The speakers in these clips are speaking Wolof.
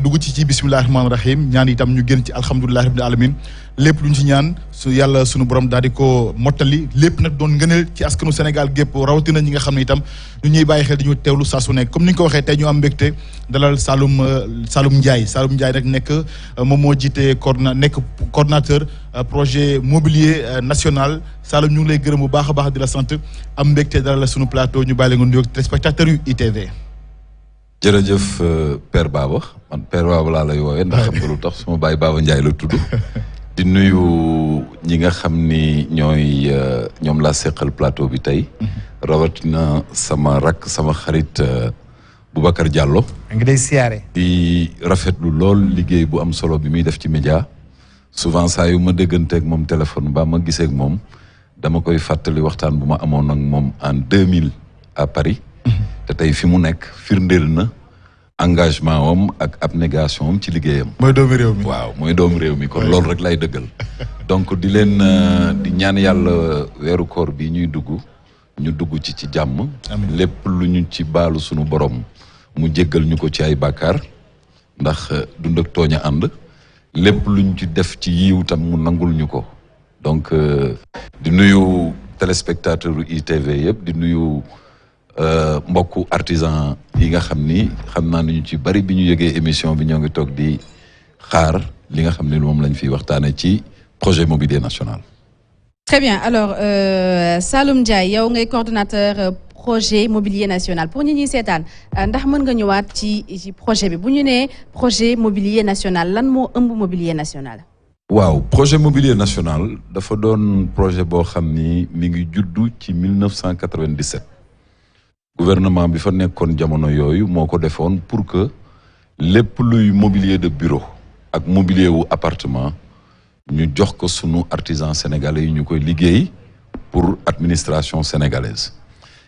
dugg ci bismillahi rahmaani rahim ñaan itam ñu génn ci alhamdulilahi rabbil alamin lépp lu ñu ci ñaan su yàlla sunu borom daal di ko mottali lépp nag doon ngëneel ci askanu Sénégal gépp rawatina ñi nga xam ne itam ñu ñuy bàyyi xel di ñu teewlu saa su nekk comme ni nga ko waxee tey ñu am mbégte dalal Saloum Ndiaye nag nekk moom moo jiite nekk coordonnateur projet mobilier national Saloum ñu ngi lay gërëm bu baax a baax di la sant am mbégte dalal sunu plateau ñu bàyyi la nga nuyoog téléspectateurs yu ITV. jërëjëf Père Baba man Père Baba laa lay woowee ndax xam nga lu tax suma baay Baba Ndiaye la tudd di nuyu ñi nga xam ni ñoom laa seqal plateau bi tey rawatina sama rakk sama xarit Boubacar Diallo ngi day siyaare di rafetlu lool liggéey bu am solo bi muy def ci média souvent saa yu ma dégganteeg moom téléphone ba ma giseeg moom dama koy fàttali waxtaan bu ma amoon ak moom en 2000 à Paris te tey fi mu nekk firndeel na engagement am ak abnégation am ci liggéeyam. mooy doomu réew mi waaw mooy doomu réew mi kon loolu rek lay dëggal. donc di leen di ñaan yàlla weeru koor bi ñuy dugg ñu dugg ci jàmm. lépp lu ñu ci baalu sunu borom mu jéggal ñu ko ci ay bàkkaar ndax dund ak tooñ a ànd lépp lu ñu ci def ci yiw tam mu nangul ñu ko donc di nuyu téléspectateur ITV yëpp di nuyu. mbokku artisan yi nga xam ni xam naa ni ñu ci bari bi ñu yëgee émission bi ñoo ngi toog di xaar li nga xam ne moom lañ fiy waxtaane ci projet mobilier national. Très bien alors Saloum Ndiaye yow ngay coordonnateur projet mobilier national pour ñi ñuy seetaan ndax mën nga ñëwaat ci projet bi bu ñu nee projet mobilier national lan moo ëmb mobilier national. waaw projet mobilier national dafa doon projet boo xam ni mi ngi juddu ci 1997. gouvernement bi fa nekkoon jamono yooyu moo ko defoon pour que lépp luy mobilier de bureau ak mobilier wu appartement ñu jox ko sunu artisan sénégalais yi ñu koy liggéey pour administration sénégalaise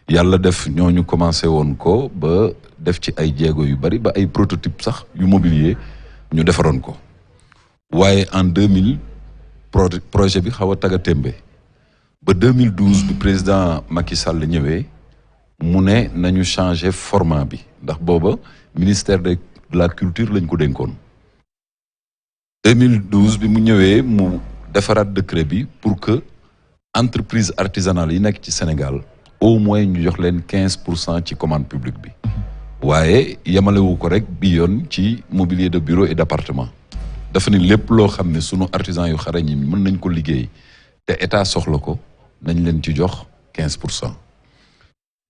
yàlla def ñooñu commencé woon ko ba def ci ay jéego yu bari ba ay prototype sax yu mobilier ñu defaroon ko waaye en 2000 projet bi xaw a taga témbe ba 2012 bi président Macky Sall ñëwee mu ne nañu changer format bi ndax booba ministère de la culture lañ ko dénkoon 2012 bi mu ñëwee mu defaraat décret bi pour que entreprise artisanale yi nekk ci Sénégal au moins ñu jox leen 15% ci commande publique bi waaye yemalewu ko rek bi yoon ci mobilier de bureau et d'appartement dafa ni lépp loo xam ne sunu artisan yu xarañ yi mën nañ ko liggéey te état soxla ko nañ leen ci jox 15%.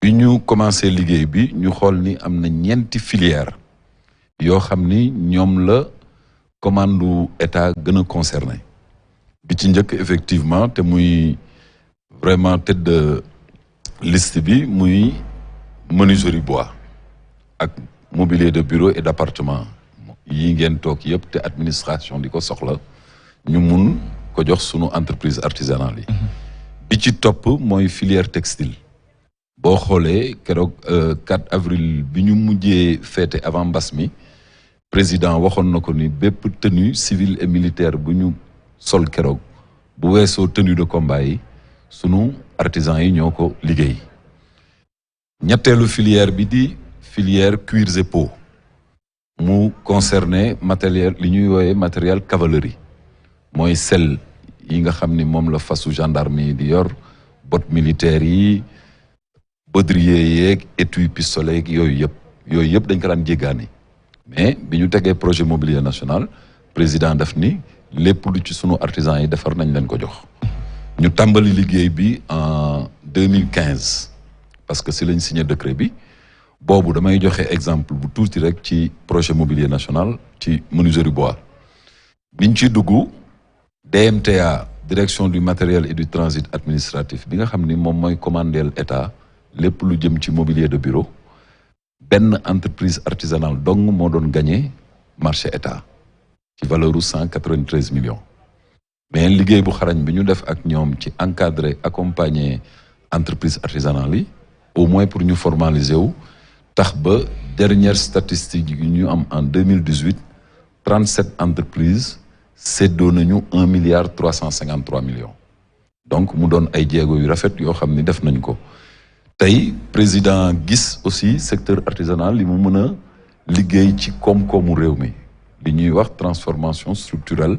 bi ñu commencé liggéey bi ñu xool ni am na ñeenti filière yoo xam ni ñoom la commande état gën a concerné bi ci njëkk effectivement te muy vraiment tête de liste bi muy menuiserie bois ak mobilier de bureau et d'appartement yi ngeen toog yëpp te administration di ko soxla ñu mun ko jox sunu entreprise artisanale yi bi ci topp mooy filière textile boo xoolee keroog 4 avril bi ñu mujjee fêté avant mbas mi président waxoon na ko ni bépp tenue civile et militaire bu ñu sol keroog bu weesoo tenue de combat yi sunu artisans yi ñoo ko liggéey ñetteelu filière bi di filière cuirs et peaux mu concerné matériel li ñuy wooyee matériel cavalerie mooy sel yi nga xam ni moom la fasu gendarme yi di yor bottes militaires yi baudrier yeeg étui pistolet yeeg yooyu yëpp dañ ko daan jéggaani mais bi ñu tegee projet mobilier national président daf ni lépp lu ci sunu artisans yi defar nañ leen ko jox ñu tàmbali liggéey bi en 2015 parce que si lañ signé décret bi boobu damay joxe exemple bu tuuti rek ci projet mobilier national ci menuiserie bois biñ ci dugg DMTA direction du matériel et du transit administratif bi nga xam ni moom mooy commandeel état lépp lu jëm ci mobilier de bureau benn entreprise artisanale dong moo doon gagné marché état ci valeur u 193 millions mais liggéey bu xarañ bi ñu def ak ñoom ci encadrer accompagner entreprise artisanale yi au moins pour ñu formaliser wu tax ba dernière statistique yi ñu am en 2018 37 entreprises séddoo nañu 1,353 milliard donc mu doon ay jéego yu rafet yoo xam ni def nañ ko tey président gis aussi secteur artisanal li mu mën a liggéey ci koom-koomu réew mi li ñuy wax transformation structurelle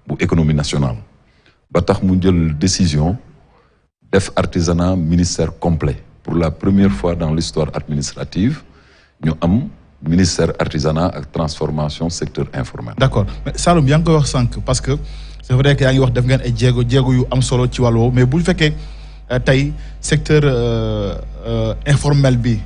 bu économie nationale ba tax mu jël décision def artisanat ministère complet pour la première fois dans l'histoire administrative ñu am ministère artisanat ak transformation secteur informel. d'accord mais Saloum yaa ngi koy wax sànq parce que c'est vrai que yaa ngi wax def ngeen ay jéego yu am solo ci wàll woowu mais bu fekkee tey secteur informel bi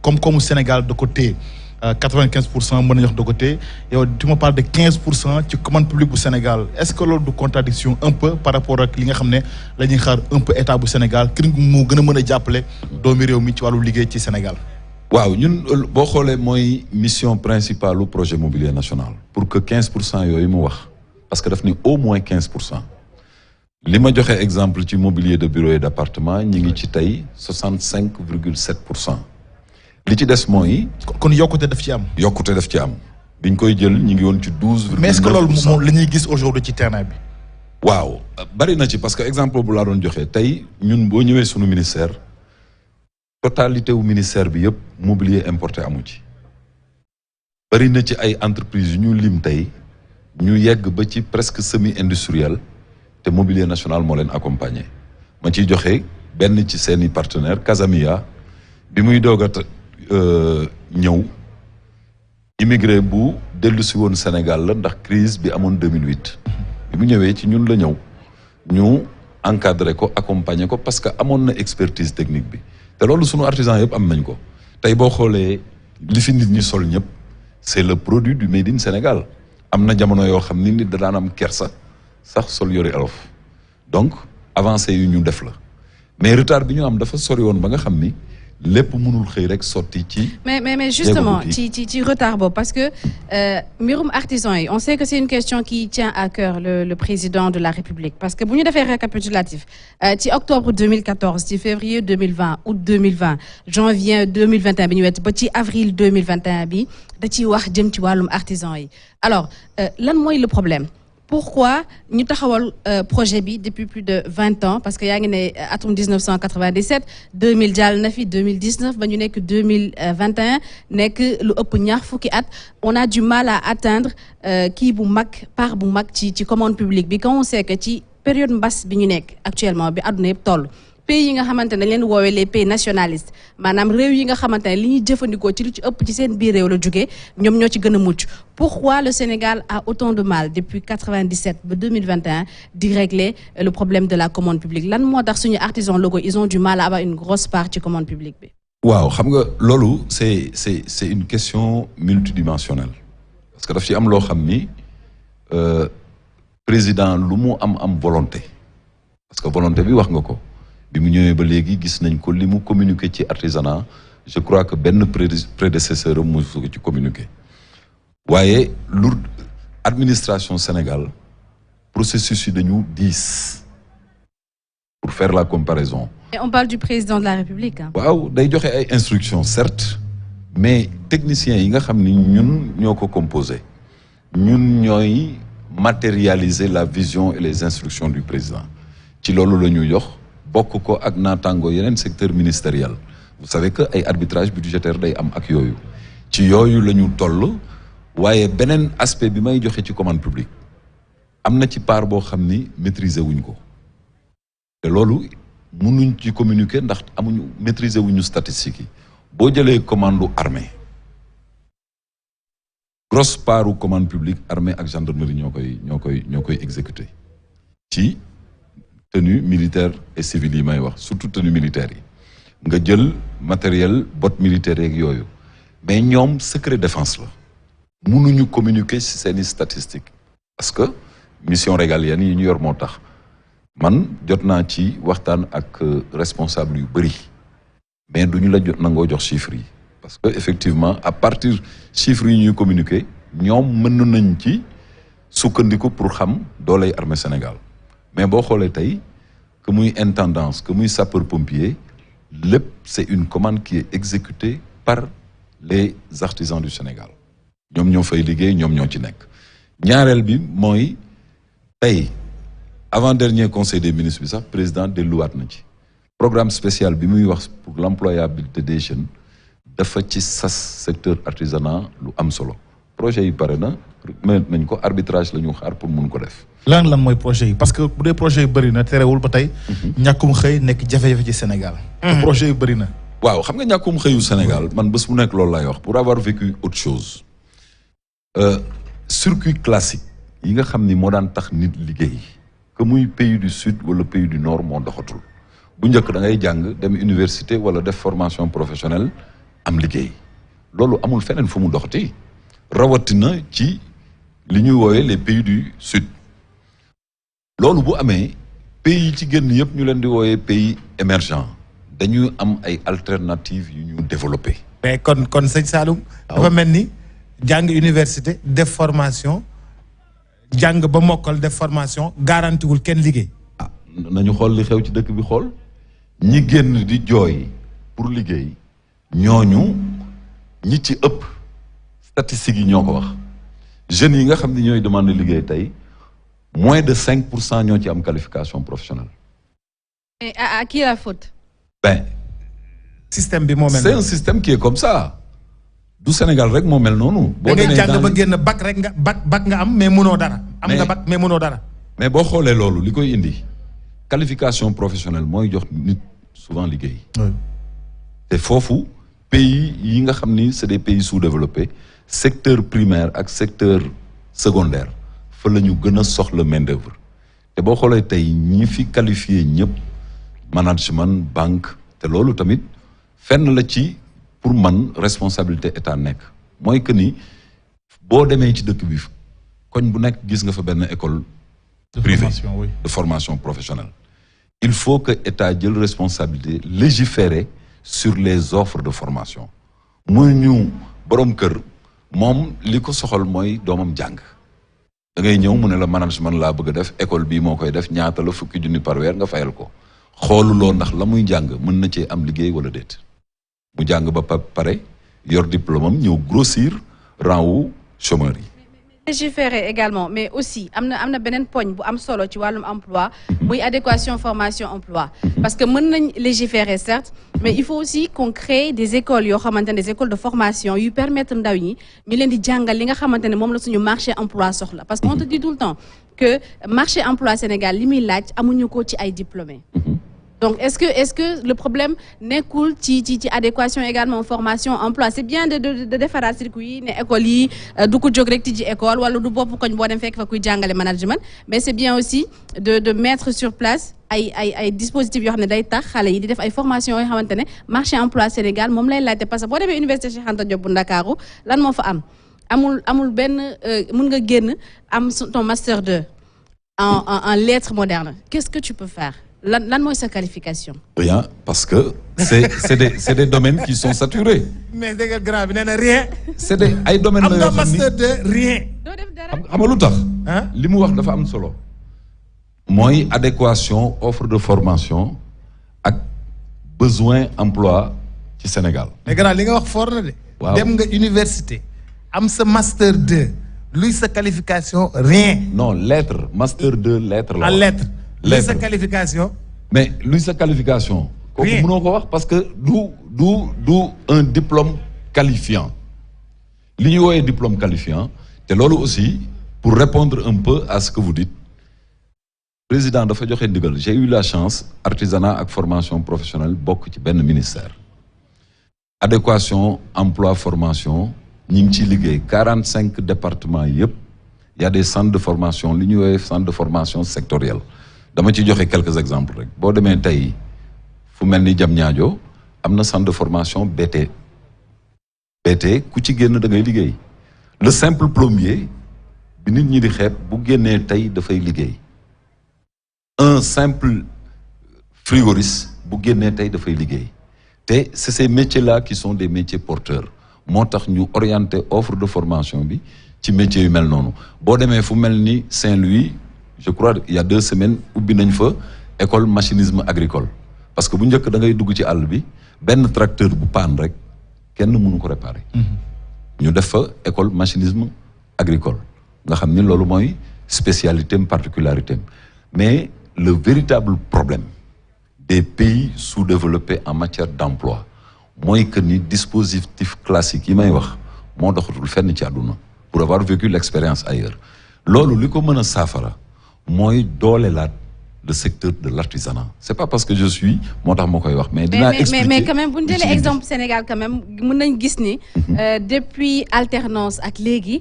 comme Sénégal da ko téye 95% mën nañu wax da ko téye yow tu me parles de 15% ci commande publique bu Sénégal est-ce que loolu du contradiction un peu par rapport ak li nga xam ne la ñuy xaar un peu état bu Sénégal kii moo gën a mën a jàppale doomi réew mi ci wàllu liggéey ci Sénégal. waaw ñun boo xoolee mooy mission principale lu projet mobilier national pour que 15% yooyu mu wax parce que daf ni au moins 15%. li ma joxe exemple ci mobilier de bureau et d'appartement ñi ngi ci tey 65,7%. li ci des mooy. kon yokkute daf ci am. yokkute daf ci am biñ koy jël ñi ngi woon ci 12,9%. mais est-ce que loolu moom la ñuy gis aujourd'hui ci terrain bi. waaw bari na ci parce que exemple bu laa doon joxe tey ñun boo ñëwee sunu ministère totalité wu ministère bi yëpp mobilier importé amu ci. bari na ci ay entreprises yu ñu lim tey ñu yegg ba ci presque semi-industriel te mobilier national moo leen accompagner ma ciy joxe benn ci seeni partenaire Casamia bi muy doog a ñëw immigré bu dellu si woon Sénégal la ndax crise bi amoon 2008 bi mu ñëwee ci ñun la ñëw ñu encadré ko accompagner ko parce que amoon na expertise technique bi te loolu sunu artisan yëpp am nañ ko tey boo xoolee li fi nit ñi sol ñëpp c'est le produit du made in Sénégal am na jamono yoo xam ni nit da daan am kersa sax sol yori olof donc avancé yu ñu def la mais retard bi ñu am dafa sori woon ba nga xam ni lépp mënul xëy rek sotti ci. mais justement ci retard boobu parce que mbirum artisan yi on sait que c'est une question qui tient à cœur le président de la République parce que bu ñu defee récapitulatif ci octobre 2014 ci février 2020 août 2020 janvier 2021 bi ñu wet ba ci avril 2021 bi da ciy wax jëm ci wàllum artisan yi alors lan mooy le problème. Pourquoi ñu taxawal projet bi depuis plus de 20 ans parce que yaa ngi ne atum 1997 2000 jàll na fi 2019 ba ñu nekk 2021 nekk lu ëpp ñaar fukki at on a du mal à atteindre kii bu mag part bu mag ci commande publique bi quand on sait que ci période mbas bi ñu nekk actuellement bi àdduna yëpp toll pays yi nga xamante ne dañ leen woowee les pays nationalistes maanaam réew yi nga xamante ne li ñuy jëfandikoo ci lu ci ëpp ci seen biir réew la jógee ñoom ñoo ci gën a mucc pourquoi le Sénégal a autant de mal depuis 97 ba 2021 di régler le problème de la commande publique lan moo tax suñu artisans locaux ils ont du mal à avoir une grosse part ci commande publique bi. waaw xam nga loolu c'est une question multidimensionnelle parce que daf ci am loo xam ni président lu mu am volonté parce que volonté bi wax nga ko. bi mu ñëwee ba léegi gis nañ ko li mu communiqué ci artisanat je crois que benn prédécesseur am mu ci communiqué waaye lu administration Sénégal processus yi dañu diis pour faire la comparaison. Et on parle du président de la République. waaw day joxe ay instructions certes mais techniciens yi nga xam ni ñun ñoo ko composé ñun ñooy matérialiser la vision et les instructions du président ci loolu la ñu jox. bokk ko ak naataango yeneen secteur ministériel vous savez que ay arbitrage budgétaire day am ak yooyu ci yooyu la ñu toll waaye beneen aspect bi may joxe ci commande publique am na ci part boo xam ni maîtriser wuñ ko te loolu mënuñ ci communiquer ndax amuñu maîtriser wuñu statistiques yi boo jëlee commande armée grosse partu commande publique armée ak gendarmerie ñoo koy exécuter ci tenue militaire et civile yi may wax surtout tenue militaire yi nga jël matériel botte militaire yeeg yooyu mais ñoom secret défense la mënuñu communiquer ci seeni statistiques parce que mission régalienne yi ñu yor moo tax man jot naa ci waxtaan ak responsable yu bëri mais duñu la jot nangoo jox chiffres yi parce que effectivement à partir chiffres yi ñuy communiquer ñoom mën nañ ci sukkandiku pour xam dooley armée Sénégal mais boo xoolee tey que muy intendance que muy sapeur pompier lépp c'est une commande qui est exécutée par les artisans du Sénégal ñoom ñoo fay liggéey ñoom ñoo ci nekk ñaareel bi mooy tey avant dernier conseil des ministres bi sax président delluwaat na ci programme spécial bi muy wax pour l'employabilité des jeunes dafa ci sas secteur artisanat lu am solo projet yi pare na mais nañ ko arbitrage la ñu xaar pour mun ko def. lan mooy projet yi parce que bu dee projet yu bëri na terewul ba tey. ñàkkum xëy nekk jafe-jafe ci Sénégal. projet yu bëri na. waaw xam nga ñàkkum xëyu Sénégal man bés bu nekk loolu laay wax pour avoir vécu autre chose circuit classique yi nga xam ni moo daan tax nit liggéey que muy pays du sud wala pays du nord moo doxatul bu njëkk da ngay jàng dem université wala def formation professionnelle am liggéey loolu amul feneen fu mu doxati rawatina ci li ñuy woowee les pays du sud loolu bu amee pays yi ci génn yëpp ñu leen di woowee pays émergents dañuy am ay alternatives yu ñu développé. mais kon sëñ Saloum. dafa mel ni jàng université def formation jàng ba mokkal def formation garantiwul kenn liggéey. ah nañu xool li xew ci dëkk bi xool ñi génn di jooy pour liggéey ñooñu ñi ci ëpp statistiques yi ñoo ko wax jeunes yi nga xam ne ñooy demande liggéey tey moins de 5% ñoo ci am qualification professionnelle. et à qui la faute? Ben, système bi moo mel. c'est un système qui est comme ça du Sénégal rek moo mel noonu. boo ngay jàng ba génn bac rek nga bac nga am mais mënoo dara. am nga bac mais mënoo dara. mais boo xoolee loolu li koy indi qualification professionnelle mooy jox nit souvent liggéey. te foofu pays yi nga xam ni c'est des pays sous-développés secteur primaire ak secteur secondaire fa la ñu gën a soxla main d'œuvre te boo xoolee tey ñi fi qualifié ñëpp. management banque te loolu tamit fenn la ci pour man responsabilité état nekk mooy que ni boo demee ci dëkk bi koñ bu nekk gis nga fa benn école privée de formation professionnelle il faut que état jël responsabilité légiférer sur les offres de formation muy ñu borom kër moom li ko soxal mooy doomam jàng da ngay ñëw mu ne la management laa bëgg a def école bii moo koy def ñaata la fukki junni par weer nga fayal ko xooluloo ndax la muy jàng mën na cee am liggéey wala déet mu jàng ba pare yor diplôme am ñëw grossir rang wu chômeur yi. légiférer également mais aussi am na beneen poñ bu am solo ci wàllum emploi muy adéquation formation emploi parce que mën nañ légiférer certes mais il faut aussi qu'on crée des écoles yoo xamante ne des écoles de formation yu permettre ndaw ñi ñu leen di jàngal li nga xamante ne moom la suñu marché emploi soxla parce que on te dit tout le temps que marché emploi Sénégal li muy laaj amuñu ko ci ay diplômés. Donc, est-ce que le problème n'est cool ci adéquation également formation emploi c'est bien de defaraat circuit ne école yi du ko jóg rek tijji école wala du bopp koñ boo dem fekk fa kuy jàngale management mais c'est bien aussi de mettre sur place ay dispositifs yoo xam ne day tax xale yi di def ay formation yoo xamante ne marché emploi Sénégal moom lay laajte parce que boo demee université Cheikh Anta Diop bu Ndakaaru lan moo fa am amul benn mun nga génn am ton master 2 en lettres modernes qu'est-ce que tu peux faire lan mooy sa qualification. Rien parce que c'est des domaines qui sont saturés. mais dégg nga grand bi nee na rien. c'est des ay domaines la yoo xam ni am nga master de rien. doo def dara xam nga lu tax. li mu wax dafa am solo. mooy adéquation offre de formation ak besoin emploi ci Sénégal. mais grand li nga wax fort na de. waaw dem nga université am sa master 2 luy sa qualification rien. non lettre master 2 lettre la. en lettre. luy sa lettre qualification. mais luy sa qualification. kooku Rien. mënoo ko wax parce que du un diplôme qualifiant. li ñuy woowee diplôme qualifiant te loolu aussi pour répondre un peu à ce que vous dites président dafa joxe ndigal j'ai eu la chance artisanat ak formation professionnelle bokk ci benn ministère. adéquation emploi formation ñi ngi ciy liggéey 45 départements yëpp y a des centres de formation li ñuy woowee centre de formation sectoriel. dama ci joxe quelques exemples rek boo demee tey fu mel ni Diamniadio am na centre de formation BT ku ci génn da ngay liggéey le simple plombier bi nit ñi di xeeb bu génnee tey dafay liggéey un simple frigoriste bu génnee tey dafay liggéey te c'est ces métiers là qui sont des métiers porteurs moo tax ñu orienté offre de formation bi ci métiers yu mel noonu boo demee fu mel ni Saint-Louis je crois il y a 2 semaines ubbi nañ fa école machinisme agricole parce que bu njëkk da ngay dugg ci àll bi benn tracteur bu paan rek kenn mënu ko réparer. ñu def fa école machinisme agricole nga xam ni loolu mooy spécialité am particularité am mais le véritable problème des pays sous-développés en matière d'emploi mooy que ni dispositif classique yi may wax moo doxatul fenn ci àdduna pour avoir vécu l'expérience ailleurs loolu li ko mën a saafara mooy doolelaat le secteur de l'artisanat c'est pas parce que je suis moo tax ma koy wax mais dinaa expliquer mais quand même bu ñu jëlee exemple Sénégal quand même mën nañ gis ni depuis alternance ak léegi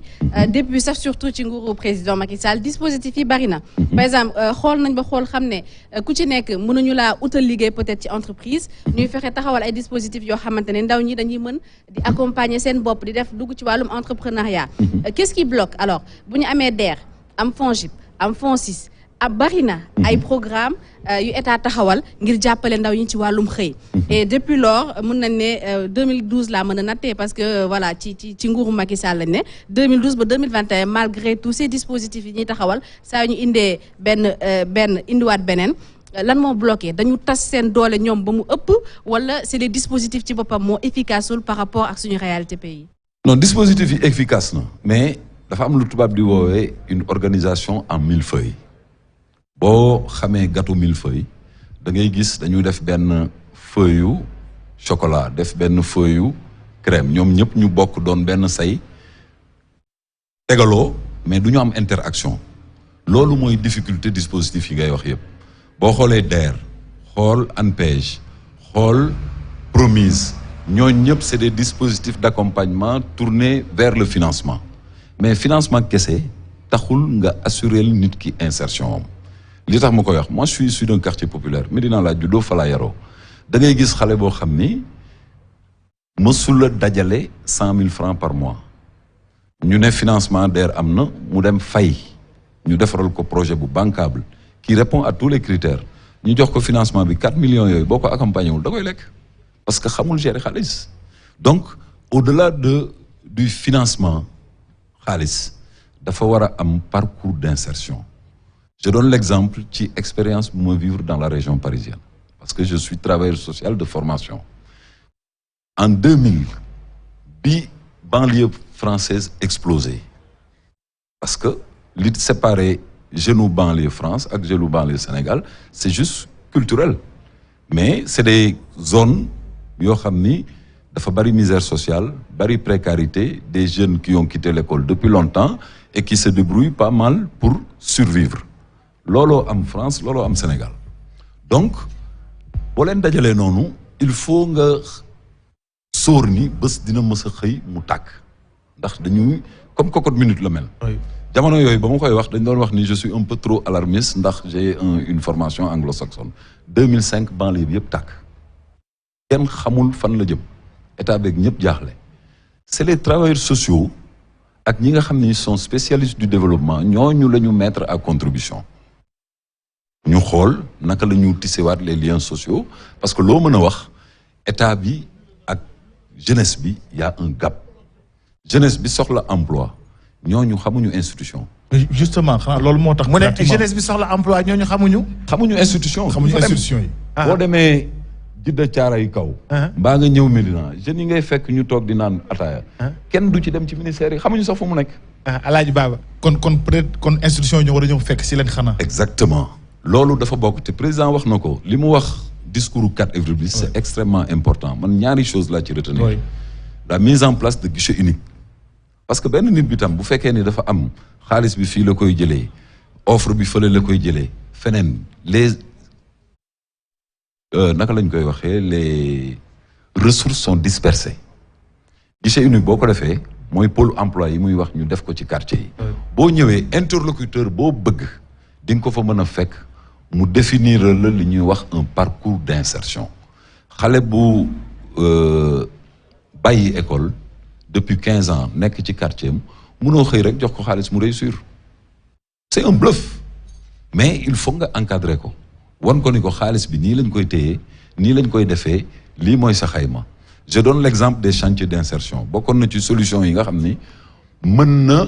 depuis sax surtout ci nguuru président Macky Sall dispositif yi bari na par exemple xool nañ ba xool xam ne ku ci nekk mënuñu laa utal liggéey peut-être ci entreprise ñuy fexe taxawal ay dispositifs yoo xamante ne ndaw ñi dañuy mën di accompagner seen bopp di def dugg ci wàllum entrepreneuriat qu'est-ce qui bloque alors bu ñu amee DER am FONGIP am FONSIS bari na ay programme yu état taxawal ngir jàppale ndaw ñi ci wàllum xëy et depuis lors mën nañ ne 2012 laa mën a nattee parce que voilà ci nguuru Macky Sall lañ ne 2012 ba 2021 malgré tous ces dispositifs yi ñuy taxawal saa ñu indee benn indiwaat beneen lan moo bloqué dañu tas seen doole ñoom ba mu ëpp wala c'est des dispositifs ci boppam moo efficaceul par rapport ak suñu réalité pays. non dispositif yi efficace na mais dafa am lu tubaab di woowee une organisation en millefeuille boo xamee gâteau millefeuille da ngay gis dañuy def benn feuille chocolat def benn feuille crème ñoom ñëpp ñu bokk doon benn say tegaloo mais du ñu am interaction loolu mooy difficulté dispositif yi ngay wax yëpp boo xoolee DER xool ANPEJ xool Promise ñooñu ñëpp c'est des dispositifs d'accompagnement tournés vers le financement mais financement kese taxul nga assurer nit ki insertion am li tax ma koy wax moi je suis issu d'un quartier populaire Médina laa juddoo fa laa yaroo da ngay gis xale boo xam ni mësula dajale 100 000 francs par mois ñu ne financement DER am na mu dem fay ñu defaral ko projet bu bancable qui répond à tous les critères ñu jox ko financement bi 4 millions yooyu boo ko accompagné wul da koy lekk parce que xamul gérer xaalis donc au-delà du financement xaalis dafa war a am parcours d'insertion. Je donne l'exemple ci expérience bu ma vivre dans la région parisienne parce que je suis travailleur social de formation en 2000 bi banlieue française explosé parce que li séparé jeune banlieue France ak jeune banlieue Sénégal c'est juste culturel mais c'est des zones yoo xam ni dafa bari misère sociale bari précarité des jeunes qui ont quitté l'école depuis longtemps et qui se débrouillent pas mal pour survivre looloo am France looloo am Sénégal donc boo leen dajalee noonu il faut nga sóor ni bés dina mës a xëy mu tàkk ndax dañuy comme cocotte minute la mel jamono yooyu ba ma koy wax dañ doon wax ni je suis un peu trop alarmiste ndax j'ai une formation anglo-saxonne 2005 banlieue bi yëpp tàkk kenn xamul fan la jëm état beeg ñëpp jaaxle c'est les travailleurs sociaux ak ñi nga xam ni sont spécialistes du développement ñooñu la ñu mettre à contribution ñu xool naka la ñu tissewaat les liens sociaux parce que loo mën a wax état bi ak jeunesse bi y a un gap jeunesse bi soxla emploi ñooñu xamuñu institution. justement xanaa loolu moo tax. mu ne jeunesse bi soxla emploi ñooñu xamuñu. xamuñu institution. xamuñu institution yi. boo demee Jidda Caaray kaw. mbaa nga ñëw Médina jeunes yi ngay fekk ñu toog di naan ataaya. kenn du ci dem ci ministère yi xamuñu sax fu mu nekk. Alaaji Baba. kon peut-être kon institution yi ñoo war a ñëw fekk si leen xanaa. exactement loolu dafa bokk te président wax na ko li mu wax discours 4 avril bi c'est extrêmement important man ñaari chose laa ci retenir. la mise en place de guichet unique. parce que benn nit bi tam bu fekkee ni dafa am xaalis bi fii la koy jëlee offre bi fële la koy jëlee feneen les naka lañ koy waxee les ressources sont dispersées guichet unique boo ko defee mooy pôle emploi yi muy wax ñu def ko ci quartier yi. boo ñëwee interlocuteur boo bëgg di nga ko fa mën a fekk mu définir la li ñuy wax un parcours d'insertion xale bu bàyyi école. depuis 15 ans nekk ci quartier am mënoo xëy rek jox ko xaalis mu réussir c'est un bluff mais il faut nga encadrer ko wan ko ni ko xaalis bi nii lañ koy téye nii lañ koy defee lii mooy sa xayma je donne l'exemple des chantiers d'insertion bokkoon na ci solution yi nga xam ni mën na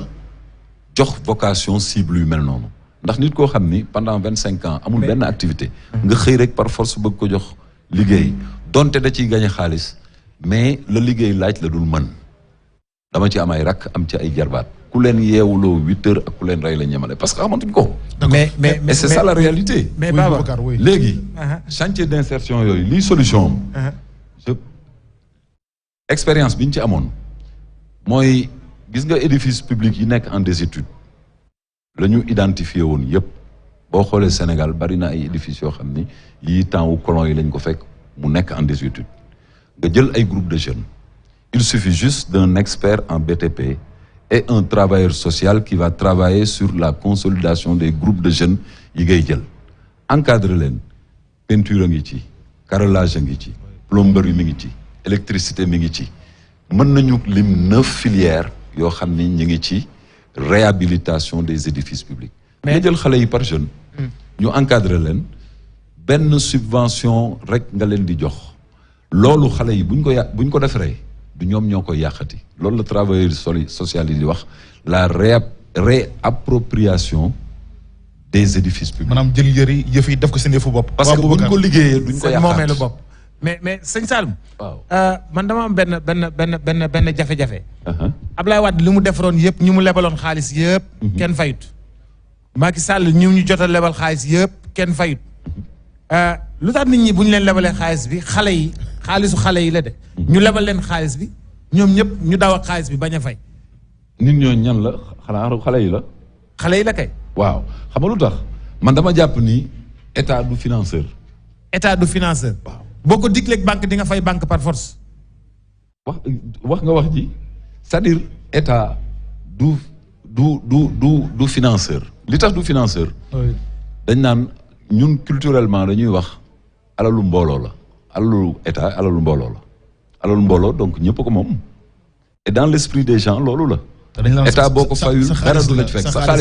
jox vocation cible yu mel noonu ndax nit koo xam ni pendant 25 ans amul benn activité nga xëy rek par force bëgg ko jox liggéey donte da ciy gagner xaalis mais la liggéey laaj la dul mën dama ci am ay rakk am ci ay jarbaat ku leen yeewuloo 8 heures ak ku leen rey la ñemale parce que xamantuñ ko. mais c'est ça la réalité. mais Baba léegi. chantier d'insertion yooyu lii solution am. expérience bi ñu ci amoon mooy gis nga édifice public yi nekk en désuétude la ñu identifié woon yëpp boo xoolee Sénégal bari na ay édifices yoo xam ni yii temps wu colon yi lañ ko fekk mu nekk en désuétude nga jël ay groupe de jeunes il suffit juste d'un expert en BTP et un travailleur social qui va travailler sur la consolidation des groupes de jeunes yi ngay jël encadre leen peinture a ngi ci carrelage a ngi ci plomberie mi ngi ci électricité mi ngi ci mën nañu lim 9 filières yoo xam ni ñu ngi ci réhabilitation des édifices publics nga jël xale yi par jeune ñu encadre leen benn subvention rek nga leen di jox loolu xale yi buñ ko defaree du ñoom ñoo koy yàqati loolu la travailleur social yi di wax la réappropriation des édifices publics. maanaam jël yëri yëf yi def ko seen yëfu bopp. parce que buñ ko liggéeyee duñ ko yàqaat moomeelu bopp mais sëñ Saloum. waaw man dama am benn jafe-jafe. Ablaye Wade li mu defaroon yëpp ñu mu lebaloon xaalis yëpp. kenn fayut. Macky Sall ñu jot a lebal xaalis yëpp kenn fayut. lu tax nit ñi bu ñu leen lebalee xaalis bi xaalisu xale yi la de. ñu lebal leen xaalis bi ñoom ñëpp ñu daw ak xaalis bi bañ a fay. nit ñooñu ñan la xanaa xale yi la. xale yi la kay. waaw xam nga lu tax man dama jàpp ni état du financeur. état du financeur. waaw boo ko digleeg banque di nga fay banque par force. wax nga wax ji c'est-à-dire état du financeur. li tax du financeur. dañ naan ñun culturellement dañuy wax alalu mbooloo la. alalu état alalu mbooloo la. alalu mbooloo donc ñëpp ko moom. et dans l'esprit des gens loolu la. état boo ko fayul dara du la ci fekk sa xaalis